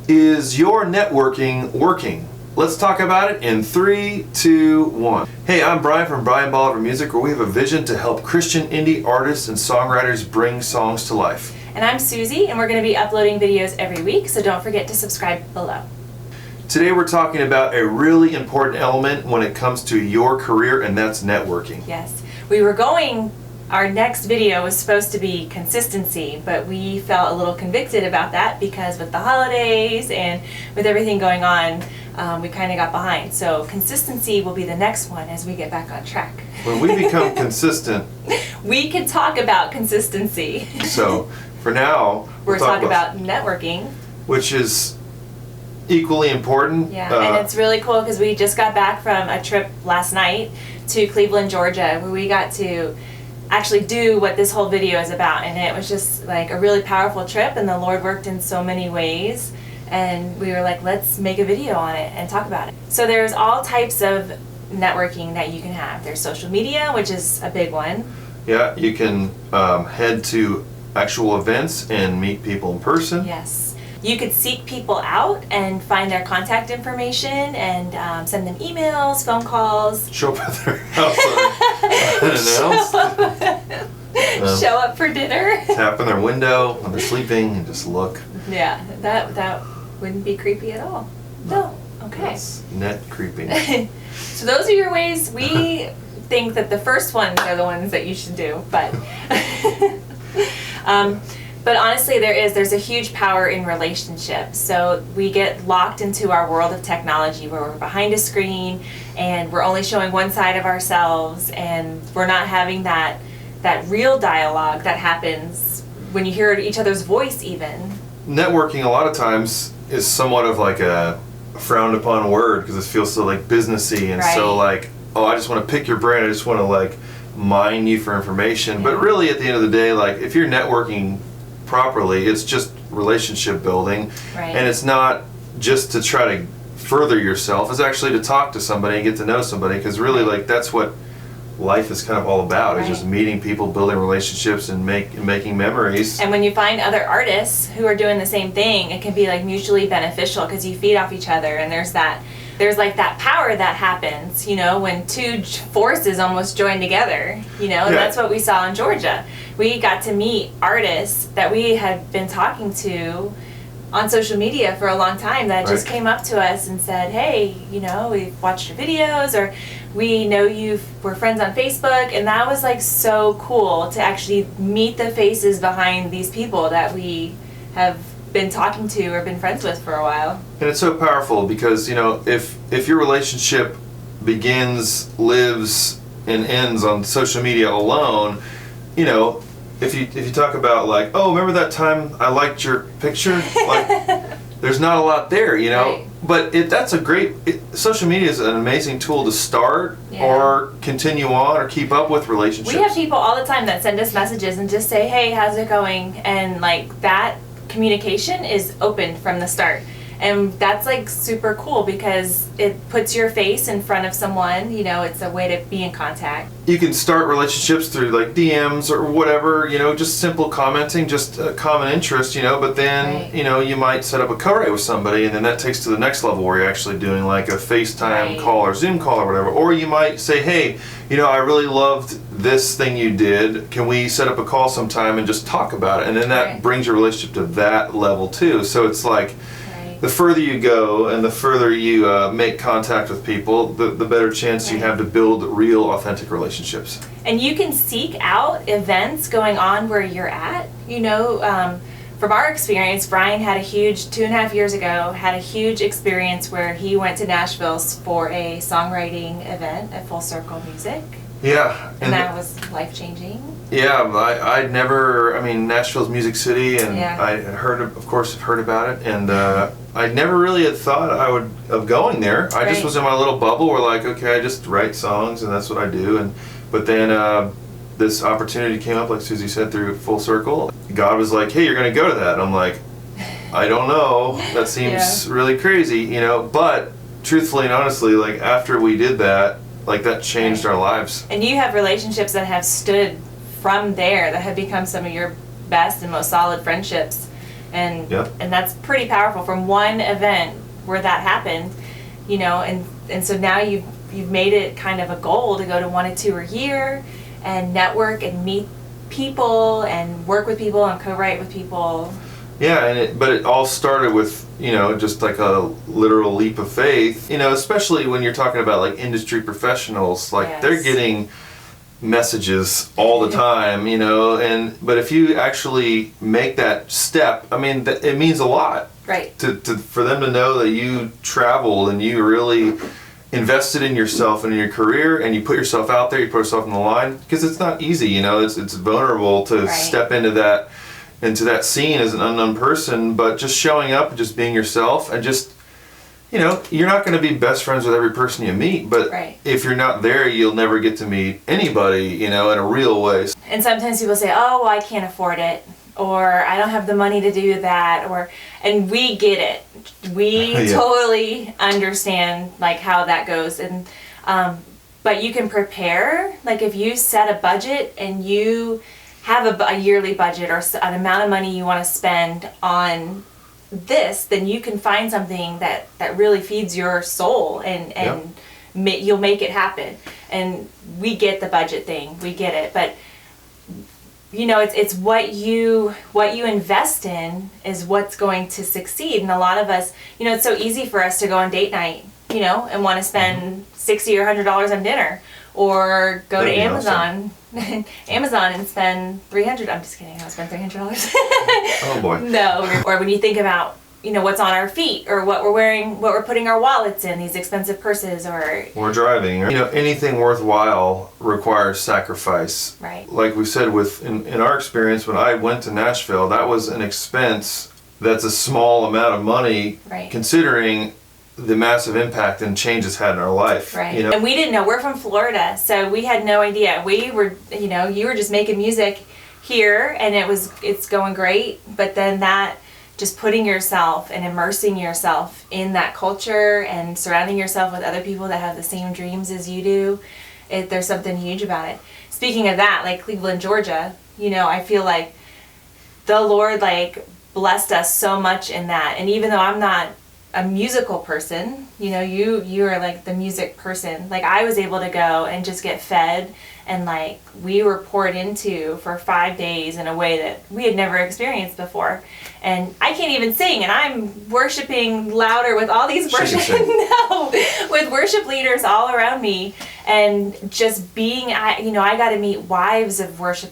Is your networking working? Let's talk about it in 3, 2, 1. Hey, I'm Brian from Brian Bolivar Music, where we have a vision to help Christian indie artists and songwriters bring songs to life. And I'm Suzy, and we're going to be uploading videos every week, so don't forget to subscribe below. Today we're talking about a really important element when it comes to your career, and that's networking. Yes. Our next video was supposed to be consistency, but we felt a little convicted about that because with the holidays and with everything going on, we kind of got behind. So consistency will be the next one as we get back on track. When we become consistent, we can talk about consistency. So for now, we're talking about networking, which is equally important. Yeah, and it's really cool because we just got back from a trip last night to Cleveland, Georgia, where we got to actually do what this whole video is about, and it was just like a really powerful trip, and the Lord worked in so many ways, and we were like, let's make a video on it and talk about it. So there's all types of networking that you can have. There's social media, which is a big one. Yeah, you can head to actual events and meet people in person. Yes. You could seek people out and find their contact information and send them emails, phone calls. Show up at their house unannounced. Show up for dinner. Tap on their window when they're sleeping and just look. Yeah, that wouldn't be creepy at all. No. Okay. That's net creeping. So those are your ways. We think that the first ones are the ones that you should do, but but honestly, there's a huge power in relationships. So we get locked into our world of technology where we're behind a screen and we're only showing one side of ourselves, and we're not having that real dialogue that happens when you hear each other's voice even. Networking a lot of times is somewhat of like a frowned upon word because it feels so like businessy and so like, oh, I just want to pick your brain, I just want to like mine you for information. Yeah. But really at the end of the day, like if you're networking properly, it's just relationship building, and it's not just to try to further yourself, it's actually to talk to somebody and get to know somebody, because really like that's what life is kind of all about, is just meeting people, building relationships, and making memories. And when you find other artists who are doing the same thing, it can be like mutually beneficial because you feed off each other, and there's like that power that happens, you know, when two forces almost join together, you know, and that's what we saw in Georgia. We got to meet artists that we had been talking to on social media for a long time that just came up to us and said, hey, you know, we've watched your videos, or we know we're friends on Facebook, and that was like so cool to actually meet the faces behind these people that we have been talking to or been friends with for a while. And it's so powerful because, you know, if your relationship begins, lives, and ends on social media alone, you know, if you talk about like, oh, remember that time I liked your picture? Like, there's not a lot there, you know. But that's a great, social media is an amazing tool to start or continue on or keep up with relationships. We have people all the time that send us messages and just say, hey, how's it going? And like that communication is open from the start. And that's like super cool because it puts your face in front of someone, you know, it's a way to be in contact. You can start relationships through like DMs or whatever, you know, just simple commenting, just a common interest, you know, but then, you know, you might set up a co-write with somebody, and then that takes to the next level where you're actually doing like a FaceTime call or Zoom call or whatever. Or you might say, hey, you know, I really loved this thing you did. Can we set up a call sometime and just talk about it? And then that brings your relationship to that level too. So it's like, the further you go and the further you make contact with people, the better chance you have to build real, authentic relationships. And you can seek out events going on where you're at. You know, from our experience, Brian had a huge, 2.5 years ago, had a huge experience where he went to Nashville for a songwriting event at Full Circle Music. Yeah. And that was life-changing. Yeah, I'd never, I mean, Nashville's Music City, and I heard, of course, heard about it, and I never really had thought of going there. I just was in my little bubble where like, okay, I just write songs and that's what I do, but then this opportunity came up, like Suzy said, through Full Circle. God was like, hey, you're going to go to that. And I'm like, I don't know, that seems really crazy, you know, but truthfully and honestly, like after we did that, like that changed our lives. And you have relationships that have stood from there, that have become some of your best and most solid friendships And Yeah. and that's pretty powerful from one event where that happened, you know, and so now you've made it kind of a goal to go to 1 or 2 a year and network and meet people and work with people and co-write with people. Yeah, but it all started with, you know, just like a literal leap of faith, you know, especially when you're talking about like industry professionals, like Yes. they're getting messages all the time, you know, but if you actually make that step, I mean, it means a lot. Right. For them to know that you traveled and you really invested in yourself and in your career, and you put yourself out there, you put yourself on the line, because it's not easy, you know, it's vulnerable to step into that scene as an unknown person, but just showing up and just being yourself, and just, you know, you're not going to be best friends with every person you meet, but if you're not there, you'll never get to meet anybody, you know, in a real way. And sometimes people say, oh, well, I can't afford it, or I don't have the money to do that, and we get it. We totally understand like how that goes, and but you can prepare. Like if you set a budget and you have a yearly budget or an amount of money you want to spend on this, then you can find something that really feeds your soul, and you'll make it happen. And we get the budget thing, we get it, but you know, it's what you invest in is what's going to succeed. And a lot of us, you know, it's so easy for us to go on date night, you know, and want to spend $60 or $100 on dinner, or go to Amazon and spend $300. I'm just kidding. I'll spend $300. Oh boy. No. Or when you think about, you know, what's on our feet, or what we're wearing, what we're putting our wallets in, these expensive purses, or we're driving. You know, anything worthwhile requires sacrifice. Right. Like we said, in our experience, when I went to Nashville, that was an expense that's a small amount of money, considering the massive impact and change it's had in our life. Right. You know? And we didn't know. We're from Florida, so we had no idea. We were, you know, you were just making music here, and it's going great, but then that, just putting yourself and immersing yourself in that culture and surrounding yourself with other people that have the same dreams as you do, there's something huge about it. Speaking of that, like Cleveland, Georgia, you know, I feel like the Lord like blessed us so much in that. And even though I'm not a musical person, you know, you are like the music person. Like I was able to go and just get fed, and like we were poured into for 5 days in a way that we had never experienced before. And I can't even sing, and I'm worshiping louder with all these with worship leaders all around me, and just being, I got to meet wives of worship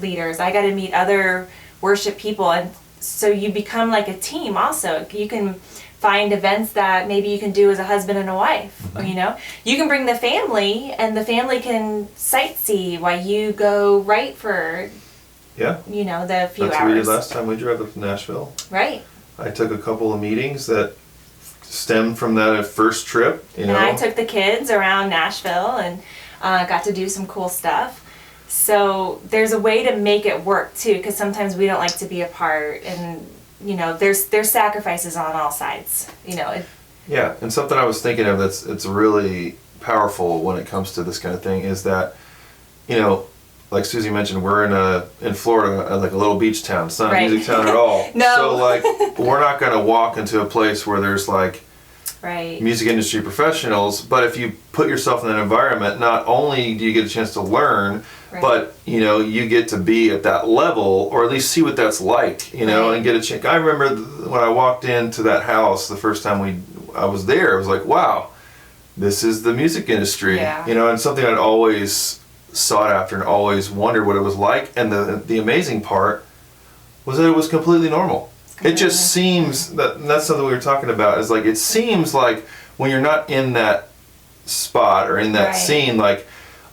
leaders. I got to meet other worship people, and so you become like a team. Also, you can find events that maybe you can do as a husband and a wife. You know, you can bring the family, and the family can sightsee while you go write for, you know, the few hours. That's what we did last time we drove up to Nashville. Right. I took a couple of meetings that stemmed from that first trip. You know, and I took the kids around Nashville and got to do some cool stuff. So there's a way to make it work too, because sometimes we don't like to be apart, and you know, there's sacrifices on all sides, you know. Yeah, and something I was thinking of it's really powerful when it comes to this kind of thing is that, you know, like Suzy mentioned, we're in Florida, like a little beach town. It's not a music town at all. No. So like, we're not going to walk into a place where there's like music industry professionals, but if you put yourself in that environment, not only do you get a chance to learn, but you know, you get to be at that level, or at least see what that's like, you know, and get a chance. I remember when I walked into that house the first time I was there, I was like, wow, this is the music industry, you know, and something I'd always sought after and always wondered what it was like. And the amazing part was that it was completely normal. It just seems that's something we were talking about, is like, it seems like when you're not in that spot or in that scene, like,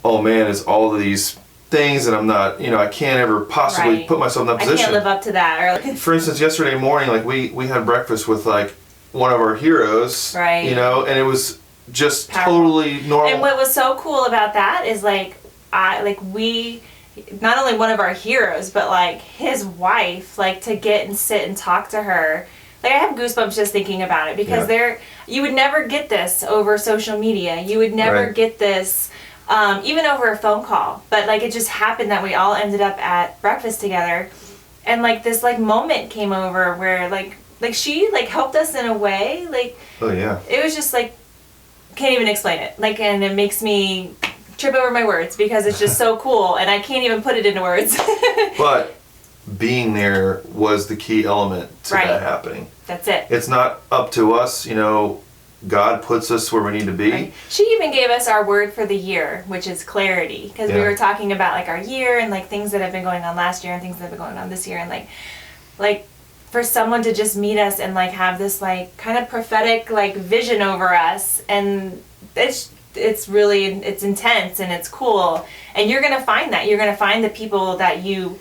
oh man, it's all of these things, and I'm not, you know, I can't ever possibly put myself in that position. I can't live up to that. Or for instance, yesterday morning, like we had breakfast with like one of our heroes, you know, and it was just totally normal. And what was so cool about that is like, we, not only one of our heroes, but like his wife, like to get and sit and talk to her. Like I have goosebumps just thinking about it, because you would never get this over social media. You would never get this even over a phone call. But like it just happened that we all ended up at breakfast together, and like this like moment came over where like she like helped us in a way, like, oh yeah, it was just like, can't even explain it, like, and it makes me trip over my words because it's just so cool and I can't even put it into words. But being there was the key element to Right. that happening. That's it. It's not up to us, you know, God puts us where we need to be. Right. She even gave us our word for the year, which is clarity, because we Yeah. were talking about like our year and like things that have been going on last year and things that have been going on this year, and like for someone to just meet us and like have this like kind of prophetic like vision over us, and it's really, it's intense and it's cool, and you're gonna find the people that you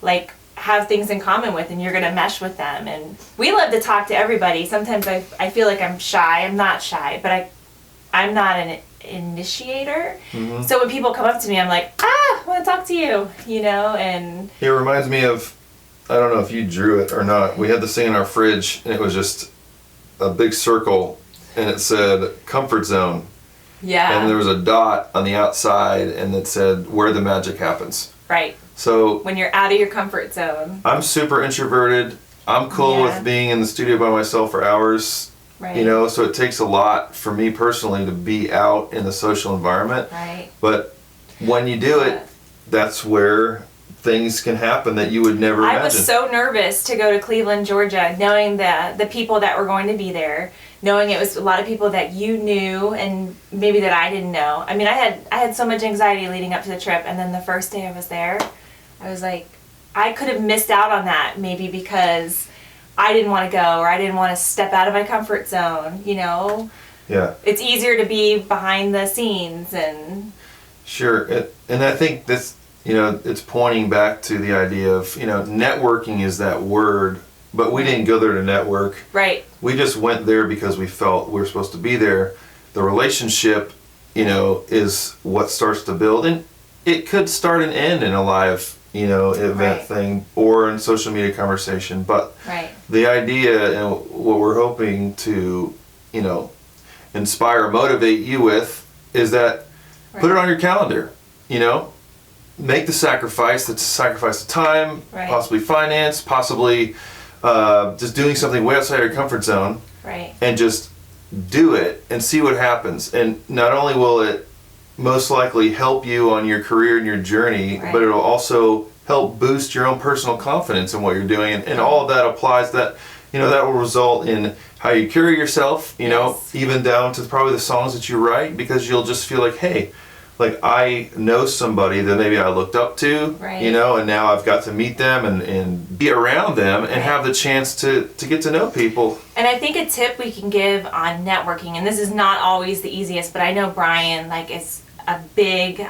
like have things in common with, and you're gonna mesh with them. And we love to talk to everybody. Sometimes I feel like I'm shy. I'm not shy, but I'm not an initiator. Mm-hmm. So when people come up to me, I'm like, I want to talk to you, you know. And It reminds me of, I don't know if you drew it or not. We had this thing in our fridge, and it was just a big circle, and it said comfort zone. yeah, And there was a dot on the outside, and it said where the magic happens. right. So When you're out of your comfort zone, I'm super introverted. I'm cool Yeah. with being in the studio by myself for hours. right? You know, so it takes a lot for me personally to be out in the social environment. right? But when you do it, that's where things can happen that you would never I imagine. was so nervous to go to Cleveland, Georgia, knowing the people that were going to be there, knowing it was a lot of people that you knew and maybe that I didn't know. I mean, I had so much anxiety leading up to the trip, and then the first day I was there, I was like, I could have missed out on that maybe because I didn't want to go, or I didn't want to step out of my comfort zone, you know? Yeah, It's easier to be behind the scenes and sure. And I think this, you know, it's pointing back to the idea of, you know, networking is that word, but we didn't go there to network. right. We just went there because we felt we were supposed to be there. The relationship, you know, is what starts to build. And it could start and end in a live, you know, event Right. thing or in social media conversation. But Right. the idea and what we're hoping to, you know, inspire, motivate you with is that put it on your calendar, you know, make the sacrifice. That's a sacrifice of time, Right. possibly finance, possibly just doing something way outside your comfort zone, Right. and just do it and see what happens. And not only will it most likely help you on your career and your journey, Right. but it'll also help boost your own personal confidence in what you're doing. And all of that applies that, you know, that will result in how you carry yourself, you know, Yes. even down to probably the songs that you write, because you'll just feel like, hey, like I know somebody that maybe I looked up to, Right. you know, and now I've got to meet them and be around them and Right. have the chance to get to know people. And I think a tip we can give on networking, and this is not always the easiest, but I know Brian like is a big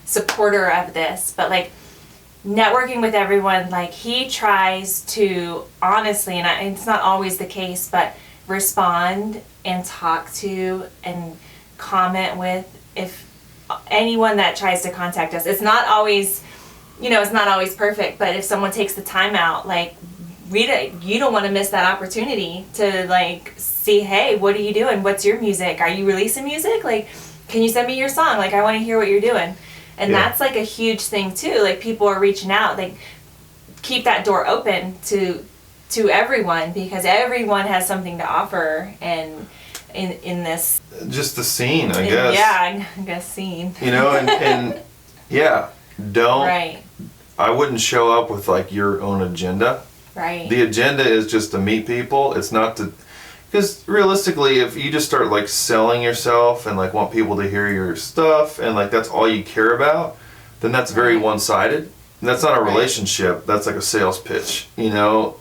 supporter of this, but like networking with everyone, like he tries to honestly, and it's not always the case, but respond and talk to and comment with if anyone that tries to contact us. It's not always, you know, it's not always perfect, but if someone takes the time out, like you don't want to miss that opportunity to like see, hey, what are you doing? What's your music? Are you releasing music? Like, can you send me your song? Like, I want to hear what you're doing. And Yeah. that's like a huge thing too. Like people are reaching out. Like keep that door open to everyone, because everyone has something to offer. And in this, Just the scene, I guess. yeah, I guess scene. You know, and yeah, don't. Right. I wouldn't show up with like your own agenda. Right. The agenda is just to meet people. It's not to, because realistically, if you just start like selling yourself and like want people to hear your stuff and like that's all you care about, then that's very Right. one-sided. And that's not a Right. relationship. That's like a sales pitch. You know,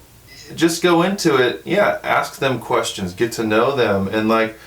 just go into it. Yeah, ask them questions, get to know them, and like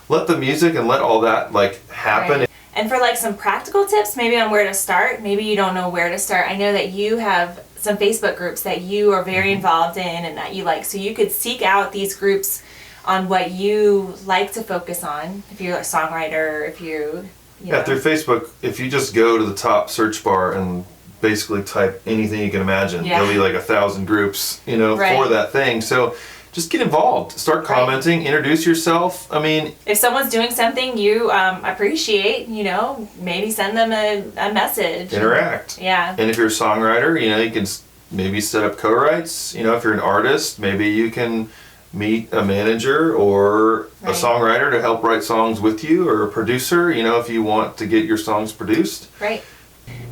let the music and let all that like happen. Right. And for like some practical tips, maybe on where to start, maybe you don't know where to start. I know that you have some Facebook groups that you are very involved in and that you like. So you could seek out these groups on what you like to focus on. If you're a songwriter, if you Yeah, know. through Facebook, if you just go to the top search bar and basically type anything you can imagine, Yeah. there'll be like 1,000 groups, you know, Right. for that thing. So just get involved, start Right. commenting, introduce yourself. I mean, If someone's doing something you appreciate, you know, maybe send them a message. interact. Yeah. And if you're a songwriter, you know, you can maybe set up co-writes. You know, if you're an artist, maybe you can meet a manager or a songwriter to help write songs with you, or a producer, you know, if you want to get your songs produced. Right.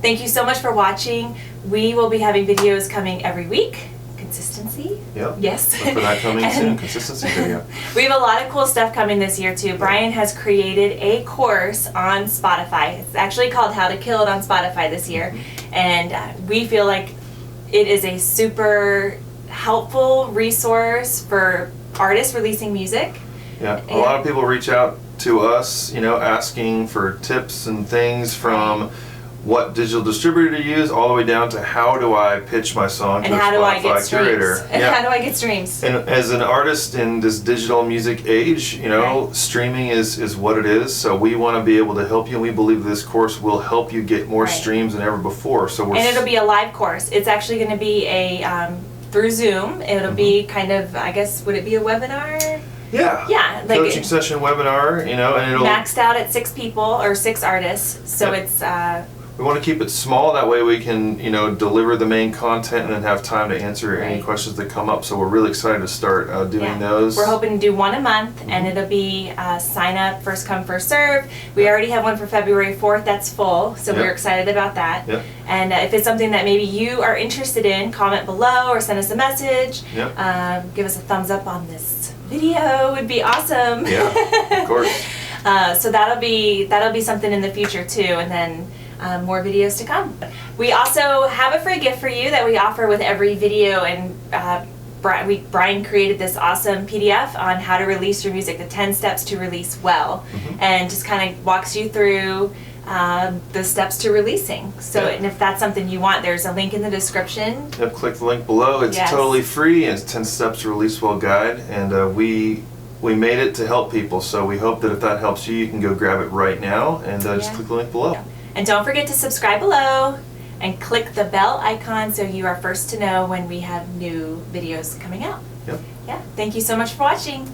Thank you so much for watching. We will be having videos coming every week. Consistency? Yep. Yes. Look for that coming soon. Consistency video. We have a lot of cool stuff coming this year too. Brian has created a course on Spotify. It's actually called How to Kill It on Spotify this year. And we feel like it is a super helpful resource for artists releasing music. Yeah, a lot of people reach out to us, you know, asking for tips and things from what digital distributor to use, all the way down to how do I pitch my song to a Spotify curator. And how do I get streams? And as an artist in this digital music age, you know, streaming is what it is. So we want to be able to help you, and we believe this course will help you get more streams than ever before. So and it'll be a live course. It's actually going to be a through Zoom. It'll be kind of, I guess, would it be a webinar? Yeah. Yeah, like coaching session webinar, you know, and it'll maxed out at 6 people or 6 artists. So it's we want to keep it small, that way we can, you know, deliver the main content and then have time to answer any questions that come up. So we're really excited to start doing those. We're hoping to do one a month, and it'll be sign up, first come, first serve. We already have one for February 4th that's full, so we're excited about that. And if it's something that maybe you are interested in, comment below or send us a message. Give us a thumbs up on this video, would be awesome. Yeah, of course. So that'll be something in the future too, and then more videos to come. We also have a free gift for you that we offer with every video, and Brian created this awesome PDF on how to release your music, the 10 steps to release well, and just kind of walks you through the steps to releasing. So and if that's something you want, there's a link in the description. Yep, click the link below. It's totally free, and it's 10 Steps to Release Well guide, and we made it to help people, so we hope that if that helps you, you can go grab it right now, and just click the link below. And don't forget to subscribe below and click the bell icon so you are first to know when we have new videos coming out. Yep. Yeah. Thank you so much for watching.